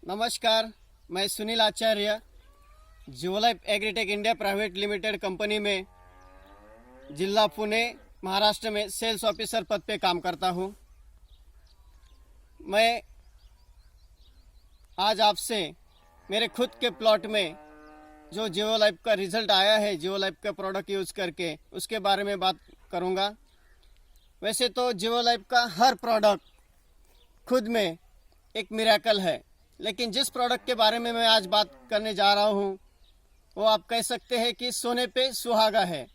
नमस्कार, मैं Sunil Acharya Jivolife agritech India private limited company में जिला पुणे महाराष्ट्र में सेल्स ऑफिसर पद पे काम करता हूँ। मैं आज आपसे मेरे खुद के प्लॉट में जो जीवोलाइफ का रिजल्ट आया है, जीवोलाइफ का प्रोडक्ट यूज़ करके, उसके बारे में बात करूँगा। वैसे तो जीवोलाइफ का हर प्रोडक्ट खुद में एक मिरेकल है, लेकिन जिस प्रोडक्ट के बारे में मैं आज बात करने जा रहा हूँ वो आप कह सकते हैं कि सोने पे सुहागा है।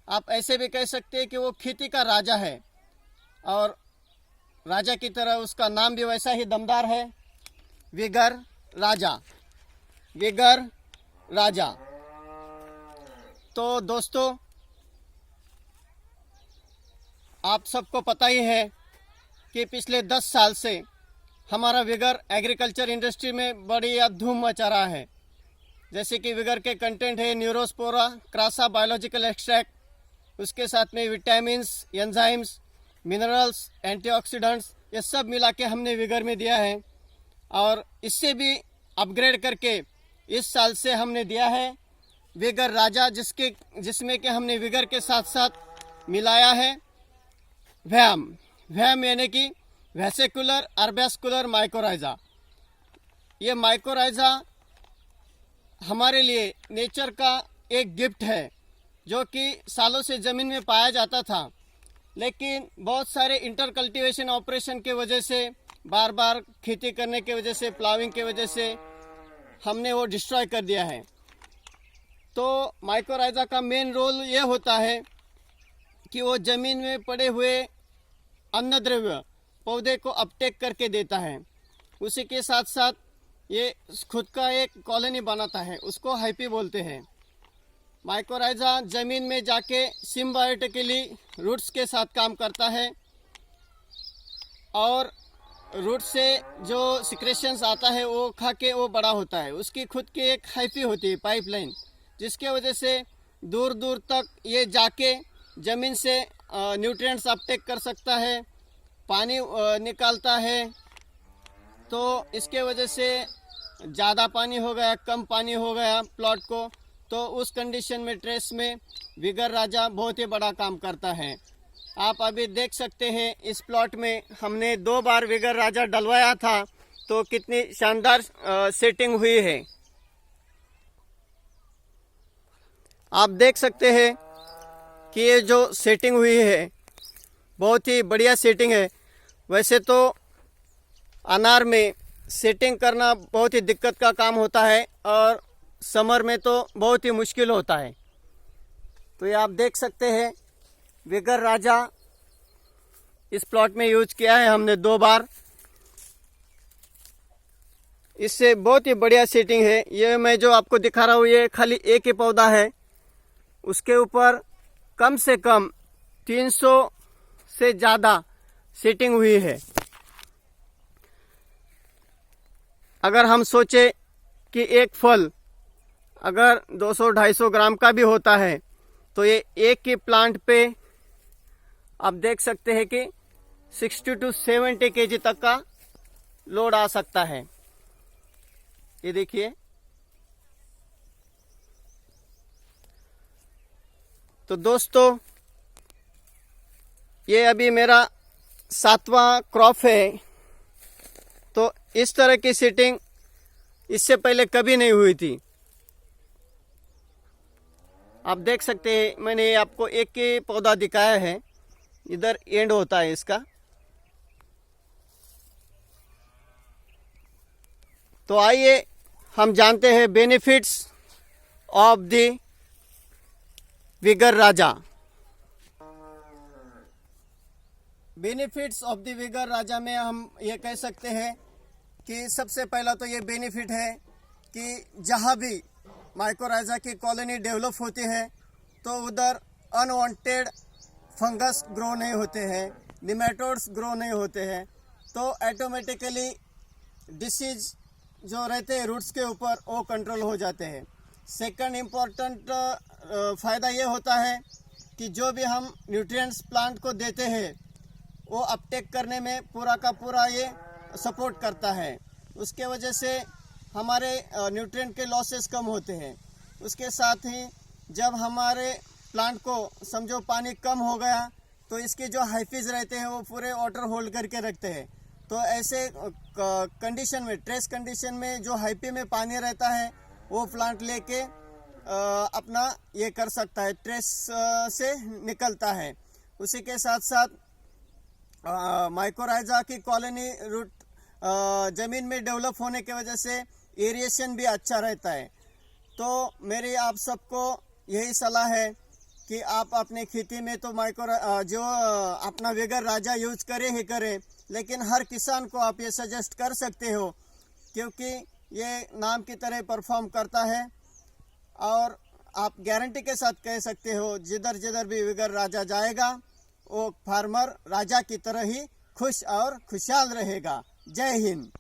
आप ऐसे भी कह सकते हैं कि वो खेती का राजा है, और राजा की तरह उसका नाम भी वैसा ही दमदार है, विगर राजा। विगर राजा। तो दोस्तों, आप सबको पता ही है कि पिछले 10 साल से हमारा विगर एग्रीकल्चर इंडस्ट्री में बड़ी धूम मचा रहा है। जैसे कि विगर के कंटेंट है न्यूरोस्पोरा, क्रासा बायोलॉजिकल एक्सट्रैक्ट, उसके साथ में विटामिन्स, एंजाइम्स, मिनरल्स, एंटीऑक्सीडेंट्स, ये सब मिला के हमने विगर में दिया है। और इससे भी अपग्रेड करके इस साल से हमने दिया है विगर राजा, जिसमें कि हमने विगर के साथ साथ मिलाया है व्यायाम। व्यायाम यानी कि वेसिकुलर अर्बेस्कुलर माइकोराइजा। ये माइकोराइजा हमारे लिए नेचर का एक गिफ्ट है, जो कि सालों से ज़मीन में पाया जाता था, लेकिन बहुत सारे इंटर कल्टीवेशन ऑपरेशन के वजह से, बार बार खेती करने के वजह से, प्लाविंग के वजह से हमने वो डिस्ट्रॉय कर दिया है। तो माइकोराइजा का मेन रोल ये होता है कि वो ज़मीन में पड़े हुए अन्न द्रव्य पौधे को अपटेक करके देता है। उसी के साथ साथ ये खुद का एक कॉलोनी बनाता है, उसको हाइपी बोलते हैं। माइकोराइजा ज़मीन में जाके सिम्बायोटिकली रूट्स के साथ काम करता है, और रूट से जो सिक्रेशंस आता है वो खा के वो बड़ा होता है। उसकी खुद की एक हाइफी होती है, पाइपलाइन, जिसके वजह से दूर दूर तक ये जाके ज़मीन से न्यूट्रिएंट्स अपटेक कर सकता है, पानी निकालता है। तो इसके वजह से ज़्यादा पानी हो गया, कम पानी हो गया प्लॉट को, तो उस कंडीशन में ट्रेस में विगर राजा बहुत ही बड़ा काम करता है। आप अभी देख सकते हैं इस प्लॉट में हमने 2 बार विगर राजा डलवाया था, तो कितनी शानदार सेटिंग हुई है। आप देख सकते हैं कि ये जो सेटिंग हुई है बहुत ही बढ़िया सेटिंग है। वैसे तो अनार में सेटिंग करना बहुत ही दिक्कत का काम होता है, और समर में तो बहुत ही मुश्किल होता है। तो ये आप देख सकते हैं विगर राजा इस प्लॉट में यूज किया है हमने 2 बार। इससे बहुत ही बढ़िया सेटिंग है। ये मैं जो आपको दिखा रहा हूँ ये खाली एक ही पौधा है, उसके ऊपर कम से कम 300 से ज़्यादा सेटिंग हुई है। अगर हम सोचे कि एक फल अगर 200-250 ग्राम का भी होता है, तो ये एक ही प्लांट पे आप देख सकते हैं कि 60 to 70 kg तक का लोड आ सकता है। ये देखिए। तो दोस्तों, ये अभी मेरा 7वां क्रॉप है। तो इस तरह की सेटिंग इससे पहले कभी नहीं हुई थी। आप देख सकते हैं, मैंने आपको एक ही पौधा दिखाया है, इधर एंड होता है इसका। तो आइए हम जानते हैं benefits of the vigour Raja. Benefits of the vigour Raja में हम ये कह सकते हैं कि सबसे पहला तो ये बेनिफिट है कि जहाँ भी माइकोराइजा की कॉलोनी डेवलप होती है तो उधर अनवांटेड फंगस ग्रो नहीं होते हैं, निमेटोड्स ग्रो नहीं होते हैं, तो ऑटोमेटिकली डिसीज जो रहते हैं रूट्स के ऊपर वो कंट्रोल हो जाते हैं। सेकंड इम्पॉर्टेंट फ़ायदा ये होता है कि जो भी हम न्यूट्रिएंट्स प्लांट को देते हैं वो अपटेक करने में पूरा का पूरा ये सपोर्ट करता है। उसके वजह से हमारे न्यूट्रिएंट के लॉसेस कम होते हैं। उसके साथ ही जब हमारे प्लांट को समझो पानी कम हो गया तो इसके जो हाइफिज रहते हैं वो पूरे वाटर होल्ड करके रखते हैं। तो ऐसे कंडीशन में, ट्रेस कंडीशन में जो हाइपी में पानी रहता है वो प्लांट लेके अपना ये कर सकता है, ट्रेस से निकलता है। उसी के साथ साथ माइकोराइजा की कॉलोनी रूट ज़मीन में डेवलप होने की वजह से एरिएशन भी अच्छा रहता है। तो मेरी आप सबको यही सलाह है कि आप अपनी खेती में तो जो अपना विगर राजा यूज करे ही करे, लेकिन हर किसान को आप ये सजेस्ट कर सकते हो क्योंकि ये नाम की तरह परफॉर्म करता है। और आप गारंटी के साथ कह सकते हो जिधर जिधर भी विगर राजा जाएगा वो फार्मर राजा की तरह ही खुश और खुशहाल रहेगा। जय हिंद।